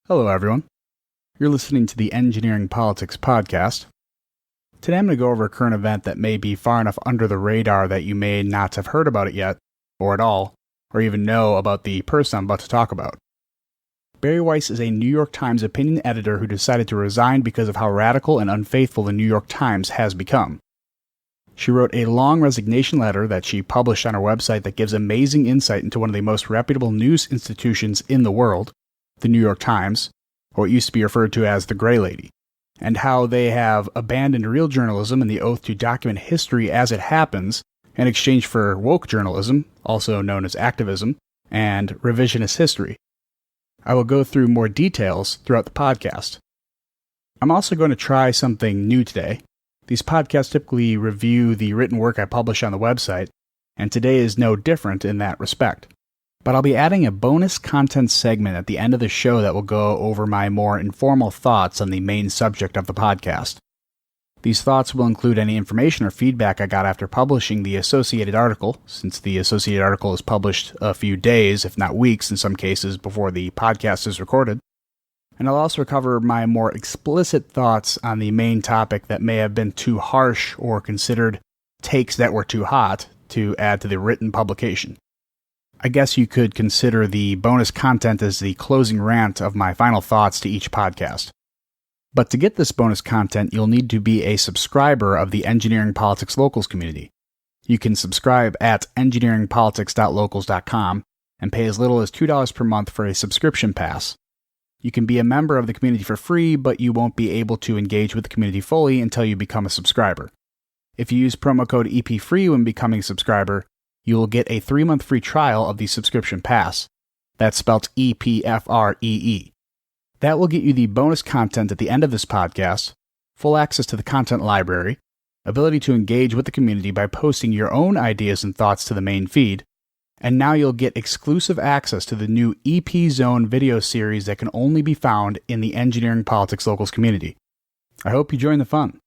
Hello, everyone. You're listening to the Engineering Politics Podcast. Today I'm going to go over a current event that may be far enough under the radar that you may not have heard about it yet, or at all, or even know about the person I'm about to talk about. Bari Weiss is a New York Times opinion editor who decided to resign because of how radical and unfaithful the New York Times has become. She wrote a long resignation letter that she published on her website that gives amazing insight into one of the most reputable news institutions in the world, the New York Times, or what used to be referred to as the Gray Lady, and how they have abandoned real journalism and the oath to document history as it happens in exchange for woke journalism, also known as activism, and revisionist history. I will go through more details throughout the podcast. I'm also going to try something new today. These podcasts typically review the written work I publish on the website, and today is no different in that respect. But I'll be adding a bonus content segment at the end of the show that will go over my more informal thoughts on the main subject of the podcast. These thoughts will include any information or feedback I got after publishing the associated article, since the associated article is published a few days, if not weeks in some cases, before the podcast is recorded. And I'll also cover my more explicit thoughts on the main topic that may have been too harsh or considered takes that were too hot to add to the written publication. I guess you could consider the bonus content as the closing rant of my final thoughts to each podcast. But to get this bonus content, you'll need to be a subscriber of the Engineering Politics Locals community. You can subscribe at engineeringpolitics.locals.com and pay as little as $2 per month for a subscription pass. You can be a member of the community for free, but you won't be able to engage with the community fully until you become a subscriber. If you use promo code EPFREE when becoming a subscriber, you will get a 3-month free trial of the subscription pass. That's spelled EPFREE. That will get you the bonus content at the end of this podcast, full access to the content library, ability to engage with the community by posting your own ideas and thoughts to the main feed, and now you'll get exclusive access to the new EP Zone video series that can only be found in the Engineering Politics Locals community. I hope you join the fun.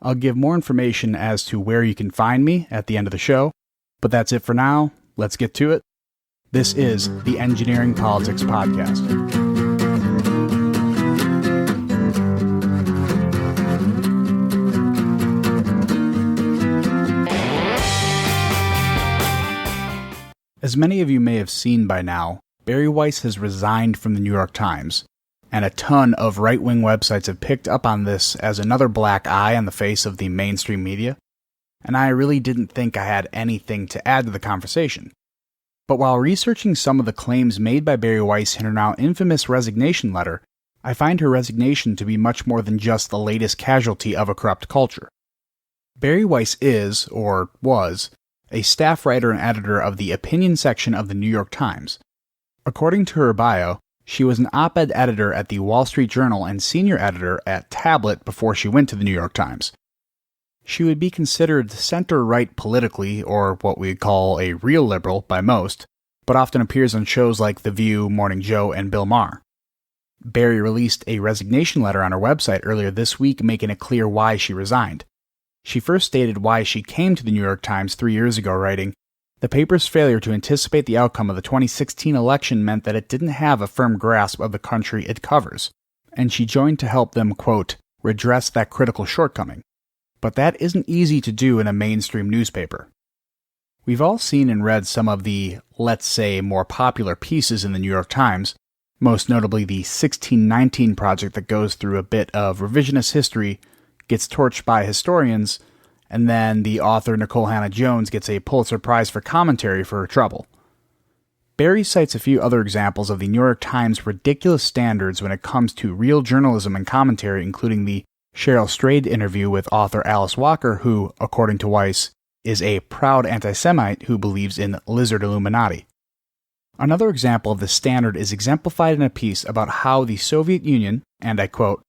I'll give more information as to where you can find me at the end of the show, but that's it for now. Let's get to it. This is the Engineering Politics Podcast. As many of you may have seen by now, Bari Weiss has resigned from the New York Times, and a ton of right-wing websites have picked up on this as another black eye on the face of the mainstream media. And I really didn't think I had anything to add to the conversation. But while researching some of the claims made by Bari Weiss in her now infamous resignation letter, I find her resignation to be much more than just the latest casualty of a corrupt culture. Bari Weiss is, or was, a staff writer and editor of the opinion section of the New York Times. According to her bio, she was an op-ed editor at the Wall Street Journal and senior editor at Tablet before she went to the New York Times. She would be considered center-right politically, or what we'd call a real liberal by most, but often appears on shows like The View, Morning Joe, and Bill Maher. Bari released a resignation letter on her website earlier this week making it clear why she resigned. She first stated why she came to the New York Times 3 years ago, writing, "The paper's failure to anticipate the outcome of the 2016 election meant that it didn't have a firm grasp of the country it covers, and she joined to help them, quote, redress that critical shortcoming. But that isn't easy to do in a mainstream newspaper." We've all seen and read some of the, let's say, more popular pieces in the New York Times, most notably the 1619 project that goes through a bit of revisionist history, gets torched by historians, and then the author Nikole Hannah-Jones gets a Pulitzer Prize for commentary for her trouble. Bari cites a few other examples of the New York Times' ridiculous standards when it comes to real journalism and commentary, including the Cheryl Strayed interview with author Alice Walker, who, according to Weiss, is a proud anti-Semite who believes in lizard Illuminati. Another example of this standard is exemplified in a piece about how the Soviet Union, and I quote,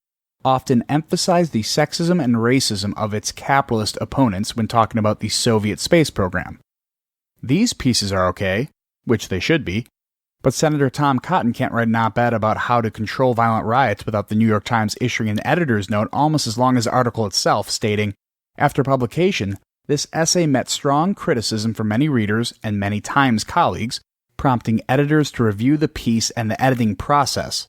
often emphasized the sexism and racism of its capitalist opponents when talking about the Soviet space program. These pieces are okay, which they should be, but Senator Tom Cotton can't write an op-ed about how to control violent riots without the New York Times issuing an editor's note almost as long as the article itself, stating, "After publication, this essay met strong criticism from many readers and many Times colleagues, prompting editors to review the piece and the editing process.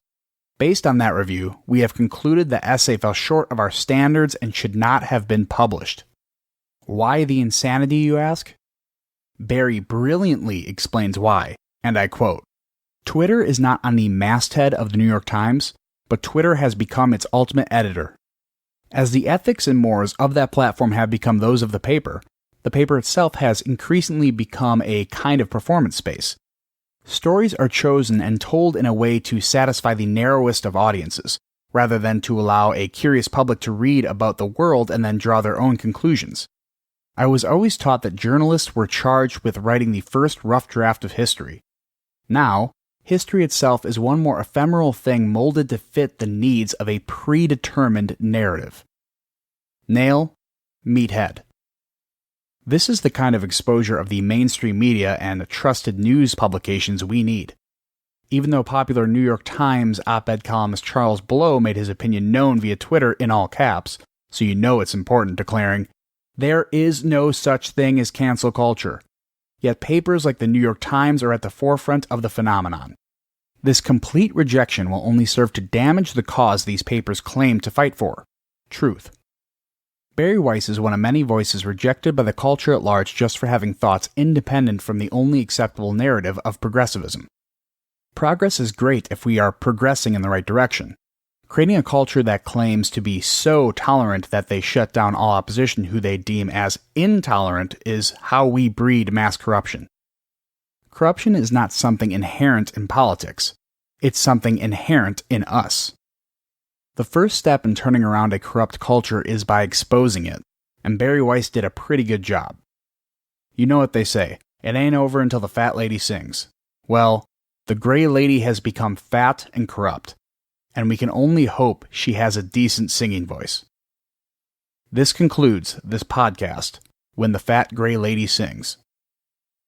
Based on that review, we have concluded the essay fell short of our standards and should not have been published. Why the insanity, you ask? Bari brilliantly explains why, and I quote, "Twitter is not on the masthead of the New York Times, but Twitter has become its ultimate editor. As the ethics and mores of that platform have become those of the paper itself has increasingly become a kind of performance space. Stories are chosen and told in a way to satisfy the narrowest of audiences, rather than to allow a curious public to read about the world and then draw their own conclusions. I was always taught that journalists were charged with writing the first rough draft of history. Now, history itself is one more ephemeral thing molded to fit the needs of a predetermined narrative." Nail, meathead. This is the kind of exposure of the mainstream media and trusted news publications we need. Even though popular New York Times op-ed columnist Charles Blow made his opinion known via Twitter in all caps, so you know it's important, declaring, "There is no such thing as cancel culture." Yet papers like the New York Times are at the forefront of the phenomenon. This complete rejection will only serve to damage the cause these papers claim to fight for: truth. Bari Weiss is one of many voices rejected by the culture at large just for having thoughts independent from the only acceptable narrative of progressivism. Progress is great if we are progressing in the right direction. Creating a culture that claims to be so tolerant that they shut down all opposition who they deem as intolerant is how we breed mass corruption. Corruption is not something inherent in politics. It's something inherent in us. The first step in turning around a corrupt culture is by exposing it, and Bari Weiss did a pretty good job. You know what they say, it ain't over until the fat lady sings. Well, the gray lady has become fat and corrupt, and we can only hope she has a decent singing voice. This concludes this podcast, When the Fat Gray Lady Sings.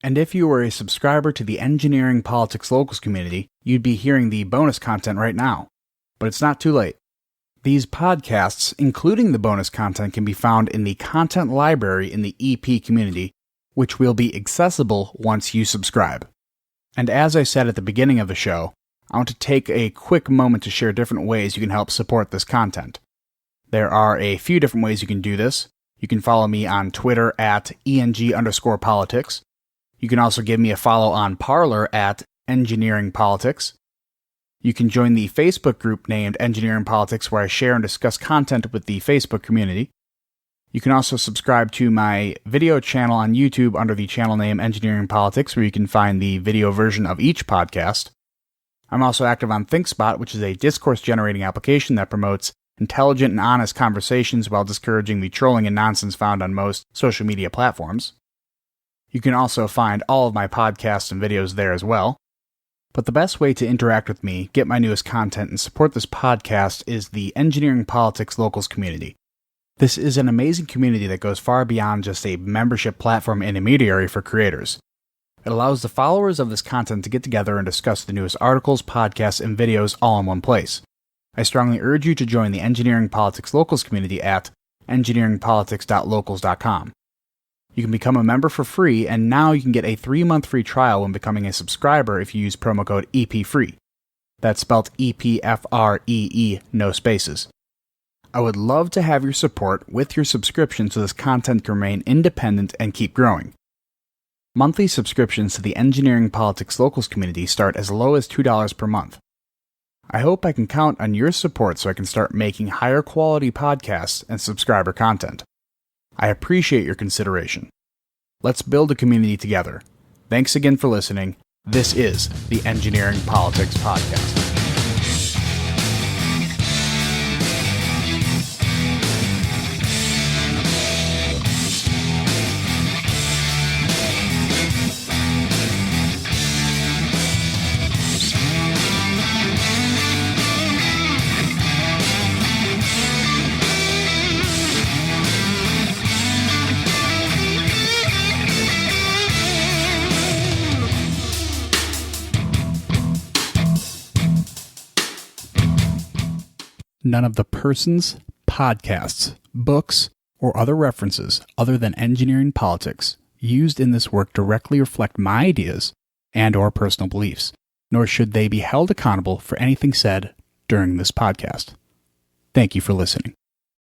And if you were a subscriber to the Engineering Politics Locals community, you'd be hearing the bonus content right now. But it's not too late. These podcasts, including the bonus content, can be found in the content library in the EP community, which will be accessible once you subscribe. And as I said at the beginning of the show, I want to take a quick moment to share different ways you can help support this content. There are a few different ways you can do this. You can follow me on Twitter at ENG_politics. You can also give me a follow on Parler at Engineering Politics. You can join the Facebook group named Engineering Politics, where I share and discuss content with the Facebook community. You can also subscribe to my video channel on YouTube under the channel name Engineering Politics, where you can find the video version of each podcast. I'm also active on ThinkSpot, which is a discourse-generating application that promotes intelligent and honest conversations while discouraging the trolling and nonsense found on most social media platforms. You can also find all of my podcasts and videos there as well. But the best way to interact with me, get my newest content, and support this podcast is the Engineering Politics Locals community. This is an amazing community that goes far beyond just a membership platform intermediary for creators. It allows the followers of this content to get together and discuss the newest articles, podcasts, and videos all in one place. I strongly urge you to join the Engineering Politics Locals community at engineeringpolitics.locals.com. You can become a member for free, and now you can get a 3-month free trial when becoming a subscriber if you use promo code EPFREE. That's spelled EPFREE, no spaces. I would love to have your support with your subscription so this content can remain independent and keep growing. Monthly subscriptions to the Engineering Politics Locals community start as low as $2 per month. I hope I can count on your support so I can start making higher quality podcasts and subscriber content. I appreciate your consideration. Let's build a community together. Thanks again for listening. This is the Engineering Politics Podcast. None of the persons, podcasts, books, or other references other than engineering politics used in this work directly reflect my ideas and/or personal beliefs, nor should they be held accountable for anything said during this podcast. Thank you for listening.